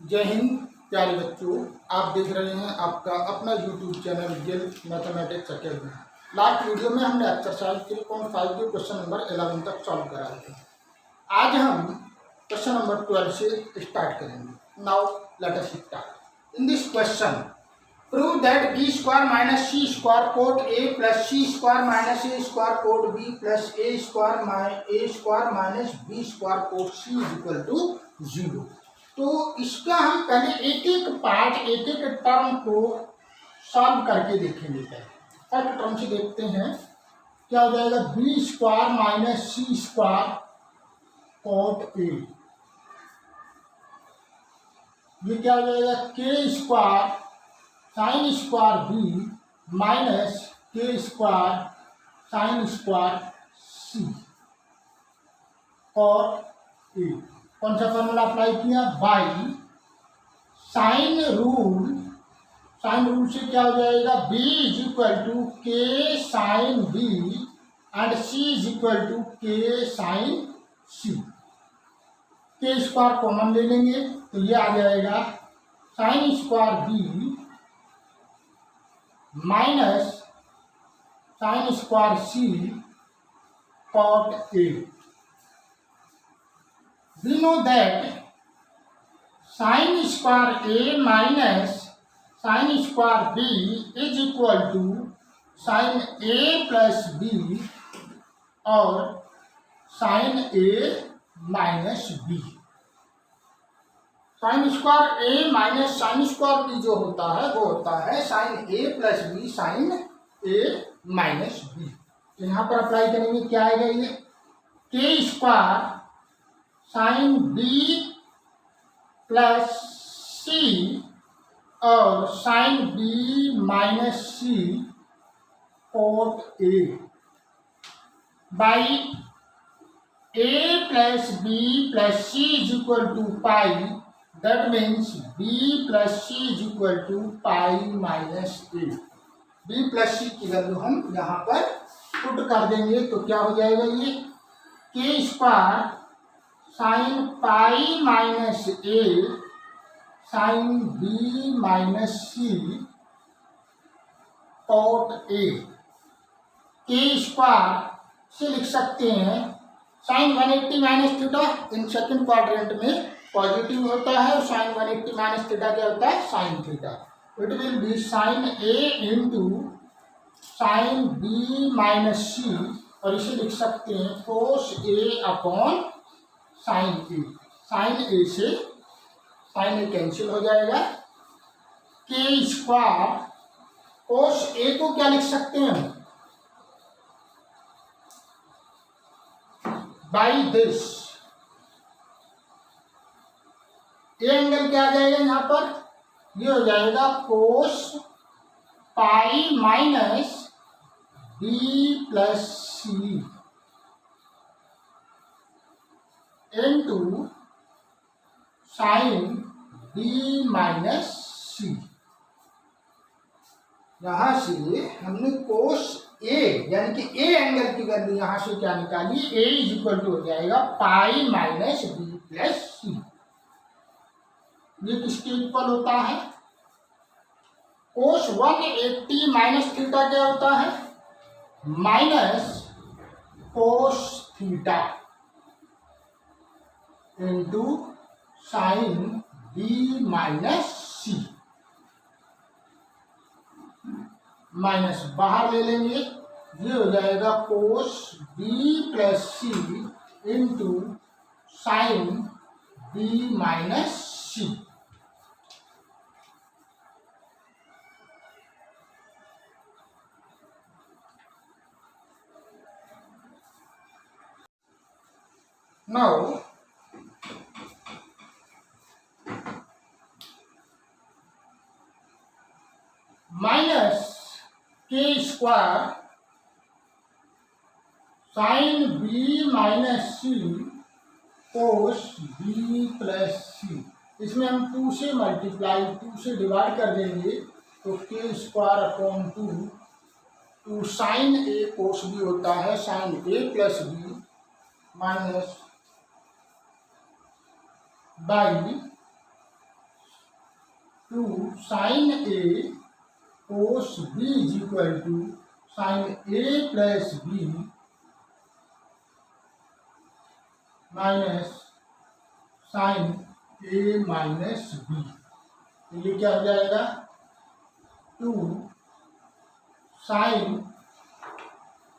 जय हिंद प्यारे बच्चों, आप देख रहे हैं आपका अपना YouTube channel Gill mathematics academy. Last video में हमने एक्सरसाइज 3.5 के क्वेश्चन नंबर 11 तक सॉल्व कराए थे। आज हम क्वेश्चन नंबर 12 से स्टार्ट करेंगे। Now let us start. In this question prove that B square minus C square cot A plus C square minus A square cot B plus A square minus B square cot C is equal to 0। तो इसका हम पहले एक एक part एक एक term को solve करके देखेंगे। फर्स्ट टर्म से देखते हैं क्या हो जाएगा। B square minus C square cot A, ये क्या हो जाएगा। K square sine square B minus K square sine square C cot A. कौन सा फॉर्मूला अप्लाई किया, बाई साइन रूल से क्या हो जाएगा। b is equal to K sine B and c is equal to K sine C. K square common ले लेंगे तो ये आ जाएगा sine square B minus sine square C cot A. We know that sin square A minus sin square B is equal to sin A plus B और sin A minus B। sin square A minus sin square B जो होता है वो होता है sin A plus B sin A minus B। यहाँ पर apply करेंगे, क्या आएगा ये K square sine B plus C और sine B minus C cot A by A plus B plus C is equal to pi. That means B plus C is equal to pi minus A. B plus C की value हम यहाँ पर put कर देंगे तो क्या हो जाएगा, ये K square sine pi minus A sine B minus C cot A. K square से लिख सकते हैं sine 180 minus theta, in second quadrant में पॉजिटिव होता है और साइन 180 माइनस थीटा क्या होता है, sine theta. It will be sine A into sine B minus C और इसे लिख सकते हैं cos A upon sine A. Sine A से साइन ए कैंसिल हो जाएगा। के स्क्वायर कोस ए को क्या लिख सकते हैं, बाई दिस। ए एंगल क्या आ जाएगा यहाँ पर, ये हो जाएगा कोस पाई माइनस बी प्लस सी इनटू साइन बी माइनस सी। यहां से हमने कोस ए यानी कि ए एंगल की वैल्यू यहां से क्या निकाली, ए इज इक्वल टू हो जाएगा पाई माइनस बी प्लस सी। ये किसके इक्वल होता है, कोस 180 माइनस थीटा क्या होता है, minus cos theta into sine B minus C. Minus बाहर ले लेंगे, ये हो जाएगा cos B plus C into sine B minus C. Now minus K square sine B minus C cos B plus C. इसमें हम 2 से मल्टीप्लाई 2 से डिवाइड कर देंगे तो K square upon 2 sine A cos B होता है sine A plus B minus by two sine A cos B is equal to sine A plus B minus sine A minus B. ये क्या हो जाएगा, two sine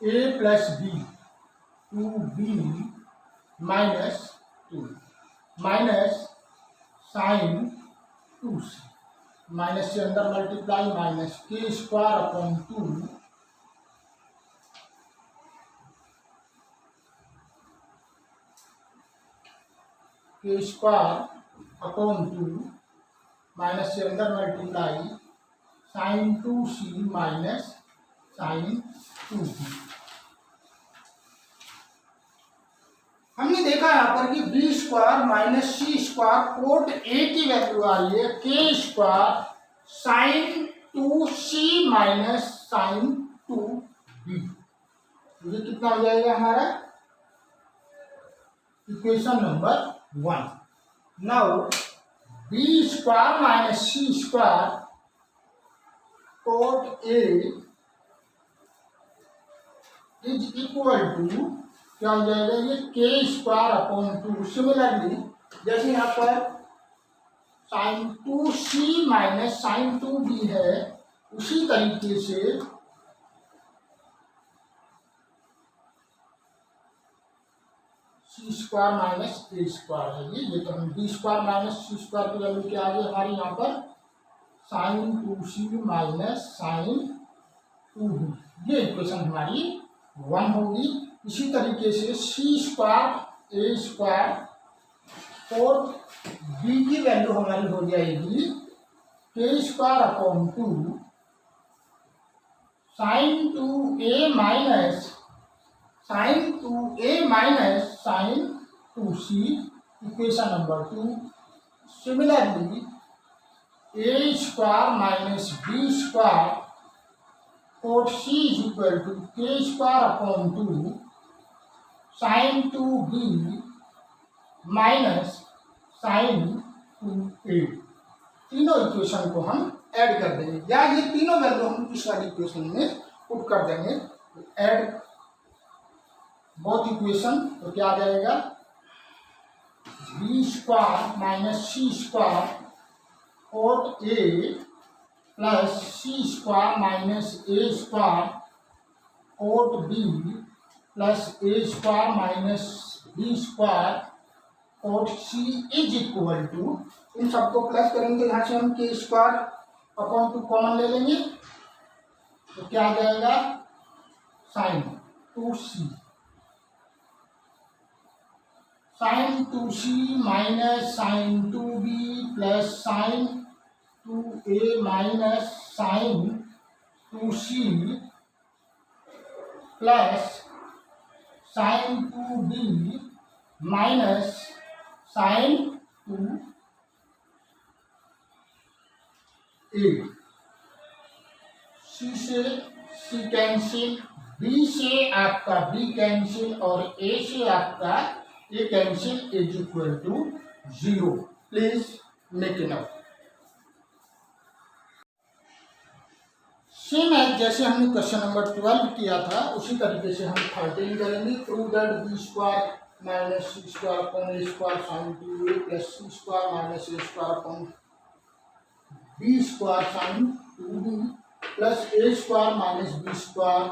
A plus B, two B minus two minus sine two C, minus से अंदर multiply, minus K square upon two K square upon two, minus से अंदर multiply, sign two C minus sine two B. हमने देखा यहाँ पर कि B square minus C square cot A की वैल्यू आ रही है K square sine two C minus sine two B. ये कितना हो जाएगा हमारा equation number 1। Now B square minus C square cot A is equal to क्या हो जाएगा, ये K square upon to. Similarly जैसे यहाँ पर sine two C minus sine two B है, उसी तरीके से C square minus A square है ये तो हम B square minus C square की वैल्यू क्या आ गई हमारी यहाँ पर sine two C minus sine two B. ये इक्वेशन हमारी 1 होगी। इसी तरीके से सी स्क्वायर ए स्क्वायर और बी की वैल्यू हमारी हो जाएगी K square upon two sine two A minus sine two A minus sine two C, equation number 2। Similarly A square minus B square cot C is equal to K square upon two sine two B minus sine two A. तीनों equation को हम add कर देंगे, या ये तीनों value हम इस वाली इक्वेशन में पुट कर देंगे। ऐड बोथ इक्वेशन तो क्या आ जाएगा, B square minus C square cot A plus C square minus A square cot B plus A square minus B square cot C is equal to, इन सबको plus करेंगे, यहाँ से हम के स्क्वायर अपॉन टू कॉमन ले लेंगे तो क्या आ जाएगा sine two C, sine two C minus sine two B plus sine two A minus sine two C plus sine two B minus sine two A. C से C cancel, B से आपका B cancel और A से आपका A cancel is equal to 0। Please make it out. Same है जैसे हमने question number 12 किया था, उसी तरीके से हम 13 करेंगे। Prove that B square minus C square upon A square sine two A plus C square minus A square upon B square sine two B plus A square minus B square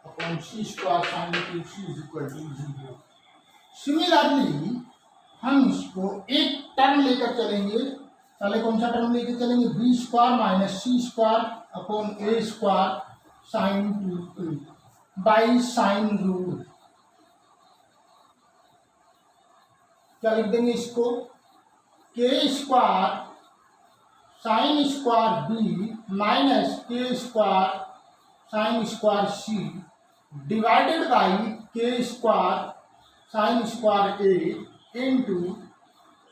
upon C square sine two C is equal to 0। Similarly हम इसको एक term लेकर चलेंगे। पहले कौन सा term लेकर चलेंगे, B square minus C square upon A square sine two A by sine rule. क्या लिख देंगे इसको, K square sine square B minus K square sine square C divided by K square sine square A into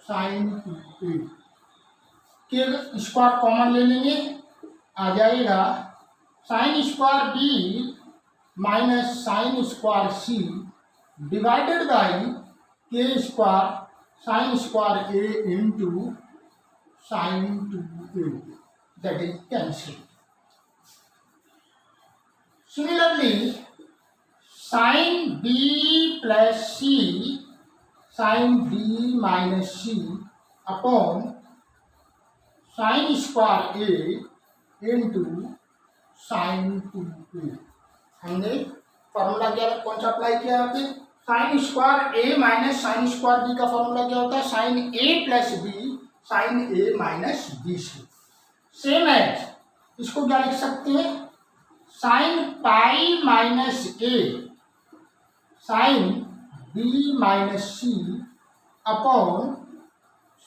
sine two A. K square common ले लेंगे, आ जाएगा sine square B minus sine square C divided by K square sine square A into sine two a, that is cancel. Similarly, sin b plus c, sin b minus c upon sin square a into sin 2a. हमने formula क्या कौन सा apply किया यहाँ पे? Sine square A minus sine square B का formula क्या होता है? Sine A plus B sine A minus B C. Same as इसको क्या लिख सकते हैं? Sine pi minus A sine B minus C upon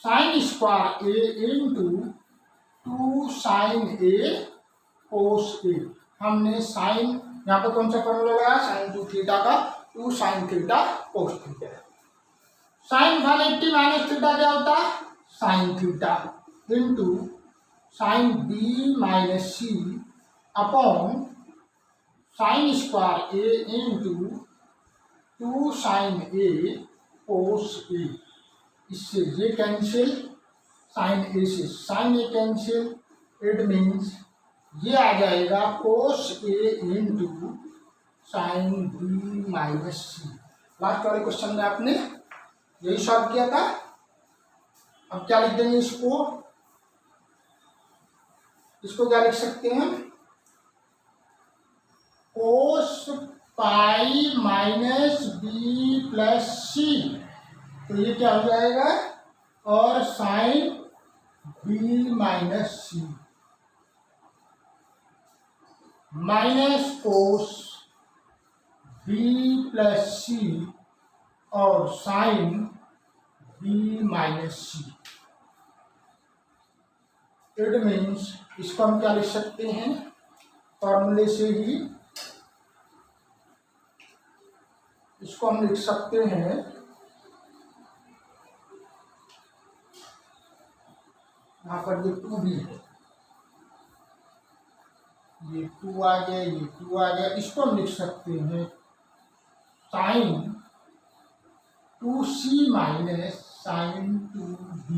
sine square A into 2 sine A cos A. हमने साइन यहाँ पे कौन सा फॉर्मूला लगाया? साइन 2 थीटा का 2 sine theta cos theta. Sine 180 minus theta क्या होता है? Sine theta into sine B minus C upon sine square A into 2 sine A cos A. इससे ये कैंसिल, साइन ए से sine A cancel, it means ये आ जाएगा cos A into sine B minus C. Last वाले question में आपने यही सॉल्व किया था। अब क्या लिख देंगे इसको क्या लिख सकते हैं? Cos pi minus B plus C, तो ये क्या हो जाएगा? और sine B minus C minus cos B plus C और sine B minus C. It means इसको हम क्या लिख सकते हैं? फॉर्मूले से ही इसको हम लिख सकते हैं यहाँ पर जो 2 भी है, ये 2 आ गया, ये 2 आ गया, इसको हम लिख सकते हैं sign 2c minus sine 2b।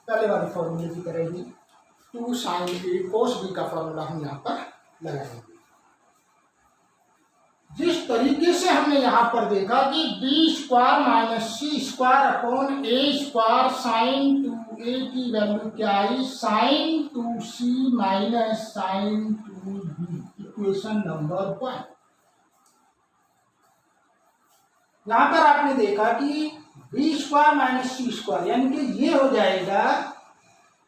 पहले वाले फॉर्मूले की तरह ही 2 साइन ए कोस बी का फॉर्मूला हम यहाँ पर लगाएंगे। जिस तरीके से हमने यहाँ पर देखा कि B square minus C square upon A square sine 2a की वैल्यू क्या आई? Sine 2c minus sine 2b, equation number 1। यहाँ पर आपने देखा कि B square minus C square यानी कि ये हो जाएगा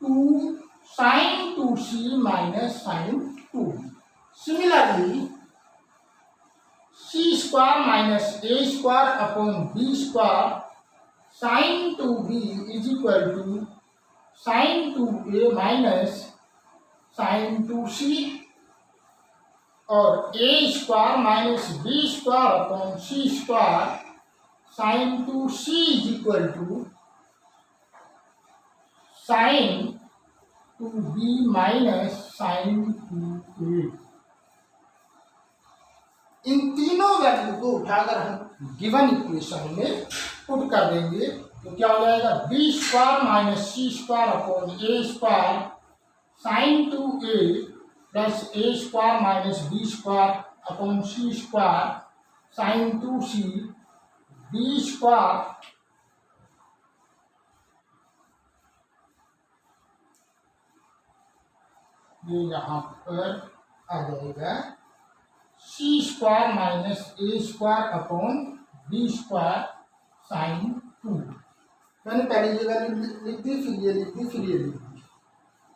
2 sine 2c minus sine 2b। Similarly C square minus A square upon B square sine 2b is equal to sine 2a minus sine 2c और A square minus B square upon C square sine 2c is equal to sine 2b minus sine 2a। इन तीनों value को उठाकर हम given equation में put कर देंगे तो क्या हो जाएगा? B square minus C square upon A square sine 2a plus A square minus B square upon C square sine 2c B square ये यहाँ पर आ जाएगा C square minus A square upon B square sine 2। मैंने पहले ये value लिख दी, फिर ये लिख दी, फिर ये लिख दी,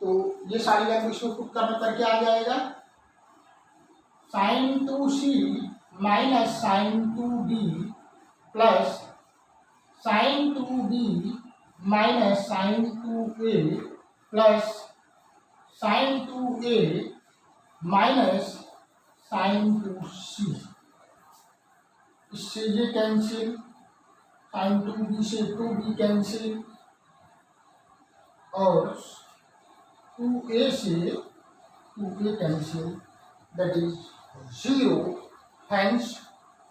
तो ये सारी वैल्यू इसमें पुट करने पर क्या आ जाएगा? Sine 2c minus sine 2b plus sine 2b minus sine 2a plus sine 2a minus sine 2c। इससे ये कैंसिल, साइन 2b से 2b कैंसिल और 2a से 2a cancel, that is 0। Hence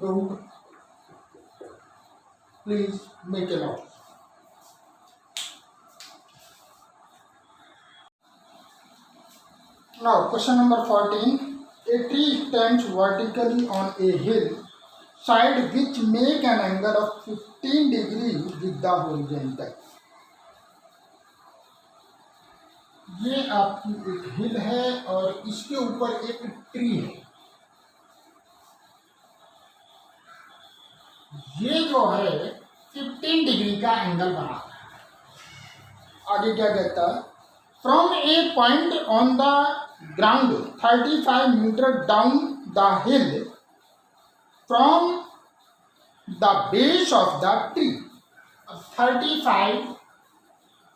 proved. Please make a note. Now, question number 14. A tree stands vertically on a hill side which make an angle of 15 degree with the horizontal. ये आपकी एक हिल है और इसके ऊपर एक tree है। ये जो है 15 डिग्री का एंगल बनाता है। आगे क्या कहता है? From a point on the ground 35 metre down the hill from the base of the tree. 35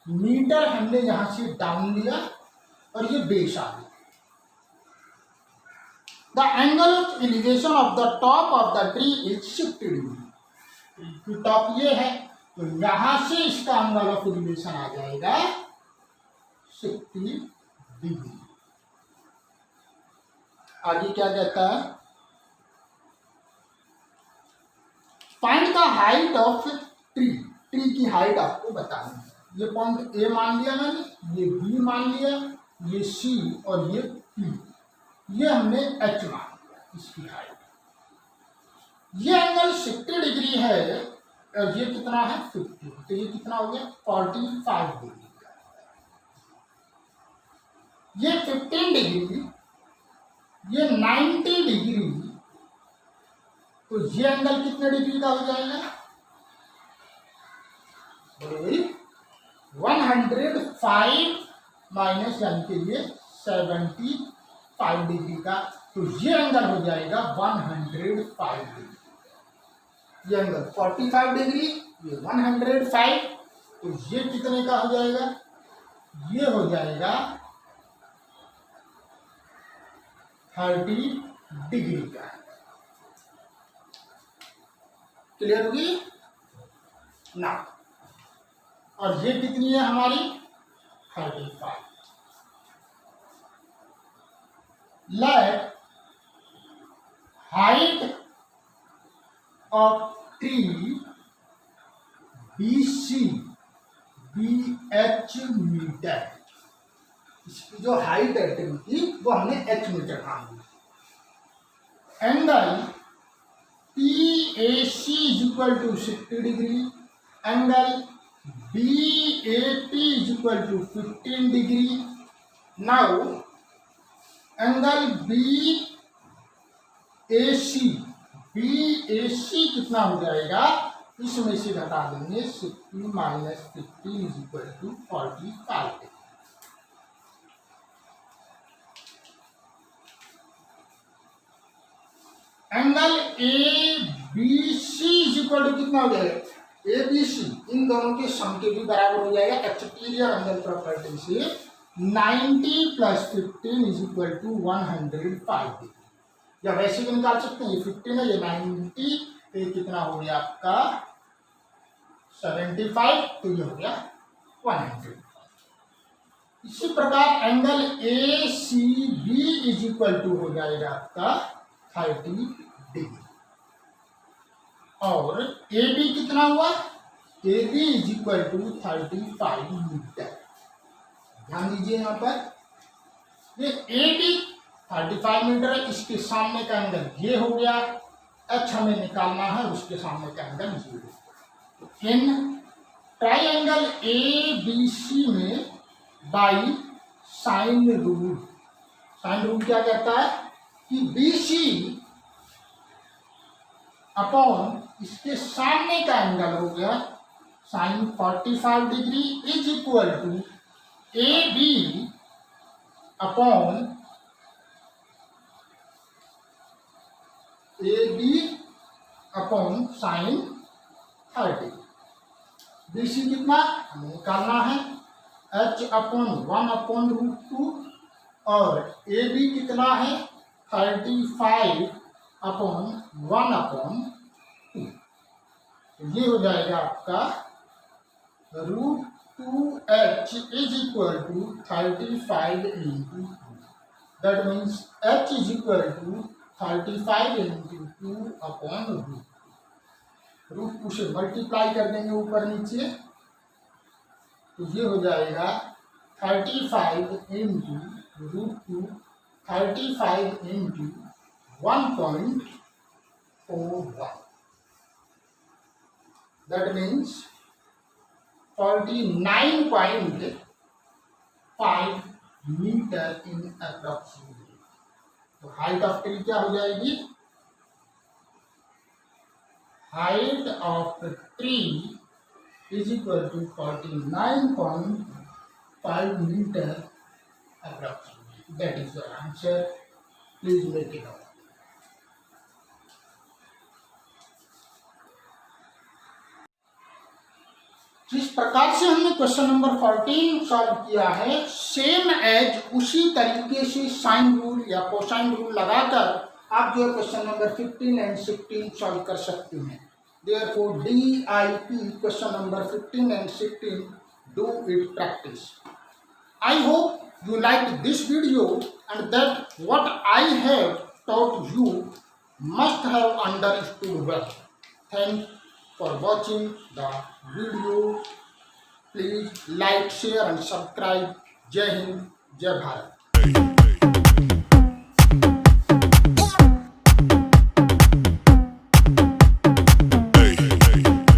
metre हमने यहां से डाउन लिया और ये बेस आ गया। The angle of elevation of the top of the tree is 60 degree. Top ये है तो यहां से इसका एंगल ऑफ एलिवेशन आ जाएगा 60 डिग्री। आगे क्या कहता है? Find the height of tree. Tree की हाइट आपको बतानी है। ये पॉइंट ए मान लिया मैंने, ये बी मान लिया, ये सी और ये पी, ये हमने एच मान लिया इसकी हाइट। ये एंगल 60 डिग्री है और ये कितना है 50, तो ये कितना हो गया 45 डिग्री का। ये 15 डिग्री, ये 90 डिग्री, तो ये एंगल कितने डिग्री का हो जाएगा? बोलो भाई 105 माइनस यानी कि ये 75 डिग्री का, तो ये एंगल हो जाएगा 105 डिग्री। ये एंगल 45 डिग्री, ये 105, तो ये कितने का हो जाएगा? ये हो जाएगा 30 डिग्री का। क्लियर होगी ना? और ये कितनी है हमारी 35। Let height of tree BC BH metre. इसकी जो हाइट है ट्री की वो हमने H मीटर मान ली। Angle PAC is equal to 60 degree, angle BAP is equal to 15 degree. Now angle BAC कितना हो जाएगा? इसमें से घटा देंगे 60 minus 15 is equal to 45। Angle ABC is equal to कितना हो जाएगा? ABC इन दोनों के सम के भी बराबर हो जाएगा। एक्सटीरियर एंगल प्रॉपर्टी से 90 plus 15 is equal to 105 degree. या वैसे भी निकाल सकते हैं, ये 15 है, ये 90, तो ये कितना हो गया आपका 75, तो ये हो गया 100। इसी प्रकार angle ACB is equal to हो जाएगा आपका 30 डिग्री। और AB कितना हुआ? AB is equal to 35 metre. ध्यान दीजिए यहाँ पर ये AB 35 मीटर है, इसके सामने का एंगल ये हो गया, H हमें निकालना है, उसके सामने का एंगल 0। इन ट्राइंगल ABC में बाई साइन रूल क्या कहता है कि BC अपॉन इसके सामने का एंगल हो गया sine 45 degree is equal to AB upon sine 30। BC कितना हमें निकालना है? H अपॉन 1/√2 और AB कितना है 35 अपॉन 1/2। ये हो जाएगा आपका √2H is equal to 35 into 2। That means H is equal to 35 into 2/√2। √2 से मल्टीप्लाई कर देंगे ऊपर नीचे, तो ये हो जाएगा 35 into √2 35 into 1.41. That means 49.5 metre in approximately. तो हाइट ऑफ ट्री क्या हो जाएगी? Height of tree is equal to 49.5 metre approximately. That is your answer. Please make it out. जिस प्रकार से हमने क्वेश्चन नंबर 14 सॉल्व किया है, सेम एज उसी तरीके से साइन रूल या कोसाइन रूल लगाकर आप जो है क्वेश्चन नंबर 15 एंड 16 सॉल्व कर सकते हैं। Therefore, DIP question number 15 and 16 do it practice. I hope you liked this video and that what I have taught you must have understood well. Thanks for watching the video. Please like, share and subscribe. Jai Hind, Jai Bharat.